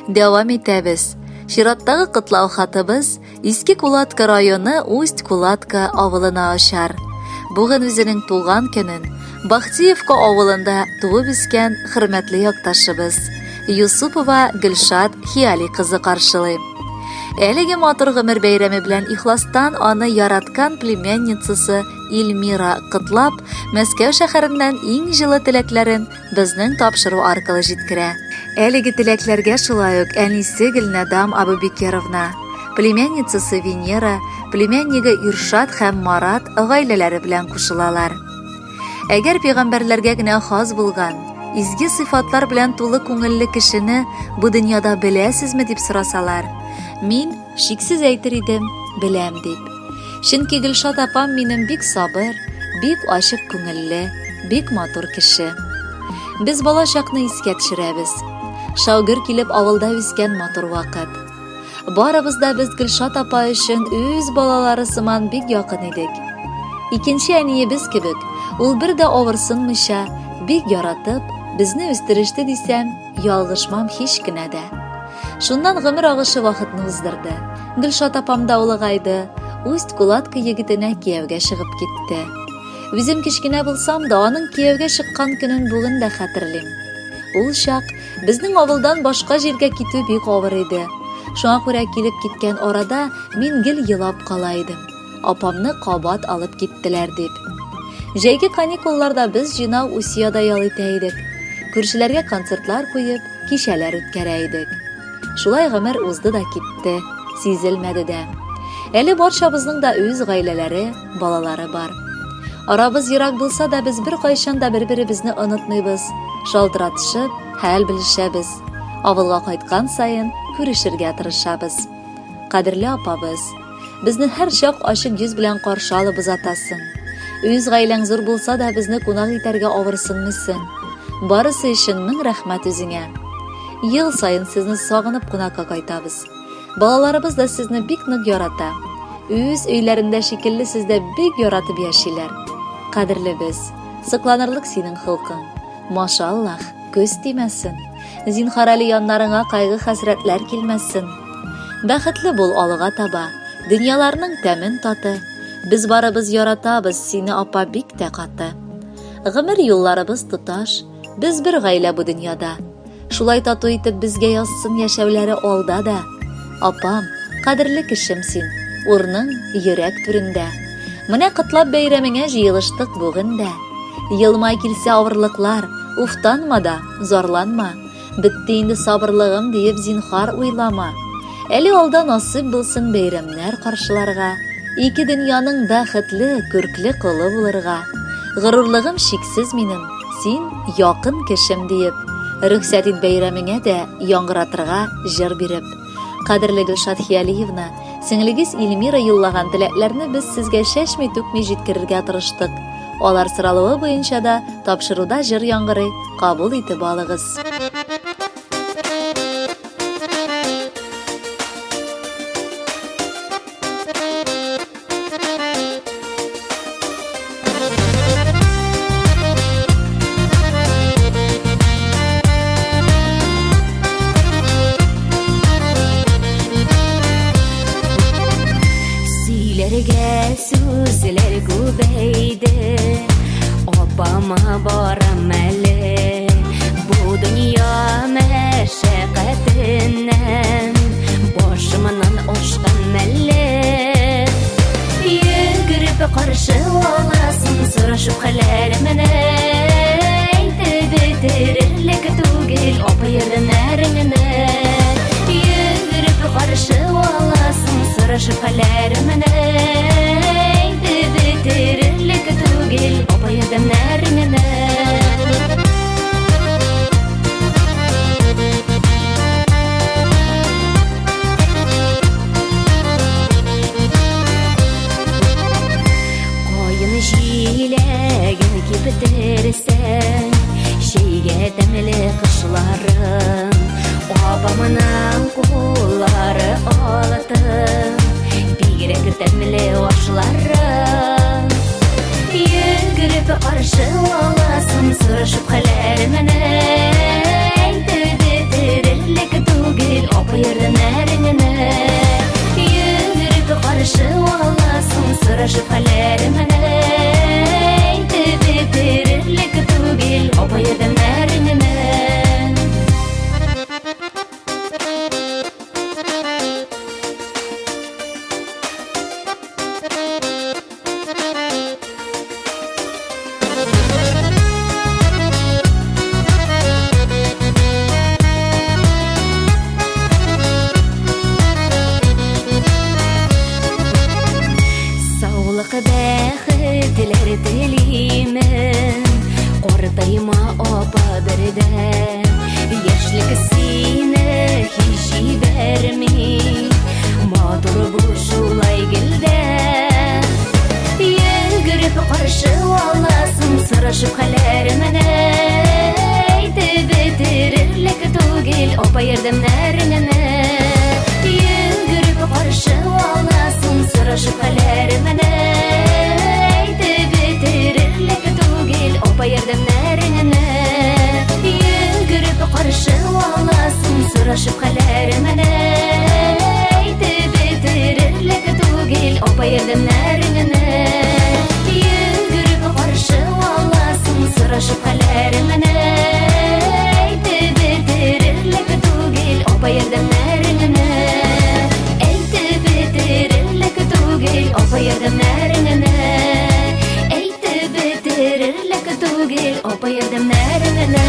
Devam etamiz. Şiratdagi qitlov xatimiz Eski Kulatka rayoni Ust Kulatka avulina oshar. Bugun o'zining tug'ilgan kunin Baxtiyevka avulida tug'ib o'sgan hurmatli yurtdoshimiz Yusupova Gulshad Xiyali qizi qarshilay. Әлеге матур гомер бәйрәме белән ихластан аны яраткан племянницасы Илмира кытлап, Мәскәү шәһәреннән иң җылы теләкләрен безнең тапшыру аркылы җиткерә. Әлеге теләкләргә шулай ук әнисе Гөлнадам Абубекеровна, племянницасы Венера, племяннигы Иршат һәм Марат гаиләләре белән кушылалар. Әгәр пәйгамбәрләргә генә хас булган, изге сыйфатлар белән тулы күңелле кешене бу дөньяда беләсезме дип сорасалар, мин шиксез әйтер идем, беләм дип. Чөнки Гөлшат апам минем бик сабыр, бик ачык күңелле, бик матур кеше. Без бала чакны искә төшерәбез. Шаугыр килеп авылда үскән матур вакыт. Барыбыз да без Гөлшат апа өчен үз балалары сыман бик якын идек. Икенче әниебез кебек, ул бер дә авырсынмыйча, бик яратып, безне үстереште дисәм, ялгышмам һич кенә дә. Шуннан гомер агышы вакытны уздырды. Гөлшат апам да улыгайды, Усть Кулатка егетенә кияүгә чыгып китте. Үзем кичкенә булсам да, аның кияүгә чыккан көнен бүген дә хәтерлим. Ул чак безнең авылдан башка җиргә китү бик авыр иде. Шуңа күрә килеп киткән арада мин гел елап кала идем. Апамны кабат алып киттеләр дип. Җәйге каникулларда без җыйнау Усияда ял итә идек. Күршеләргә концертлар куеп, кичәләр үткәрә идек. Шулай гомер узды да китте, сизелмәде дә. Әле барчабызның да үз гаиләләре, балалары бар. Арабыз ерак булса да, без бер кайчан да бер-беребезне онытмыйбыз, шалтыратышып, хәл белешәбез. Авылга кайткан саен күрешергә тырышабыз. Кадерле апабыз, безне һәр чак ачык йөз белән каршы алып озатасың. Үз гаиләң зур булса да, безне кунак итәргә авырсынмыйсың. Барысы өчен мең рәхмәт үзеңә. Ел сайын сезне сагынып кунакка кайтабыз. Балаларыбыз да сезне бик нык ярата. Үз өйләрендә шикелле сездә бик яратып яшиләр. Кадерлебез, сыкланырлык синең хылкың. Машаллах, күз тимәсен. Зинһар әле яннарыңа кайгы хәсрәтләр килмәсен. Бәхетле бул алыга таба, дөньяларның тәмен таты. Без барыбыз яратабыз сине, апа, бик тә каты. Гомер юлларыбыз тоташ, без бер гаилә бу дөньяда. Шулай тату итеп безгә язсын яшәүләре алда да. Апам, кадерле кешем син, урның йөрәк түрендә. Менә кытлап бәйрәмеңә җыелыштык бүген дә. Елмай килсә авырлыклар, уфтанма да, зарланма. Бетте инде сабырлыгым диеп зинһар уйлама. Әле алда насыйп булсын бәйрәмнәр каршыларга. Ике дөньяның бәхетле, күркле кылы булырга. Горурлыгым шиксез минем, син якын кешем диеп. Рөхсәт ит бәйрәмеңә дә яңгыратырга җыр биреп. Кадерле Гөлшат Хиялиевна, сеңлегез Илмира юллаган теләкләрне без сезгә шәшми-түкми җиткерергә тырыштык. Алар соралуы буенча да тапшыруда җыр яңгырый, кабул итеп алыгыз. Сүзләр күбәйде, апама барам әле. Бу дөнья мәшәкатеннән башымнан ашкан мәлле. Йөгереп каршы аласың, сорашып хәлләремне. Әйтеп бетерерлек түгел апа-егеннәреңне. Йөгереп каршы аласың, сорашып хәлләремне. Бетерерлек түгел апа-егеннәреңне. Кайын җиләген киптерсәң, шәйгә тәмле кышларың. Апамның куллары алтын, бигрәк тәмле ашларың. Йөгереп каршы аласың, сорашып хәлләремне. Әйтеп бетерерлек түгел сорашып хәлләремне әйтеп бетерерлек түгел апа ярдәмнәреңне. Саулык бәхетләр телимен, картайма апа бердәм. Яшьлек сине һич җибәрми, матур бу шулай гөлдәм. Йөгереп каршы аласың, сорашып хәлләремне әйтеп бетерерлек түгел апа ярдәмнәреңне. Йөгереп каршы аласың, сорашып хәлләремне әйтеп бетерерлек түгел апа ярдәмнәреңне. Йөгереп каршы аласың, сорашып хәлләремне әйтеп бетерерлек түгел апа ярдәмнәреңне. Йөгереп каршы аласың, сорашып хәлләремне әйтеп бетерерлек түгел апа ярдәмнәреңне. Әйтеп бетерерлек түгел апа ярдәмнәреңне. Әйтеп бетерерлек түгел апа ярдәмнәреңне.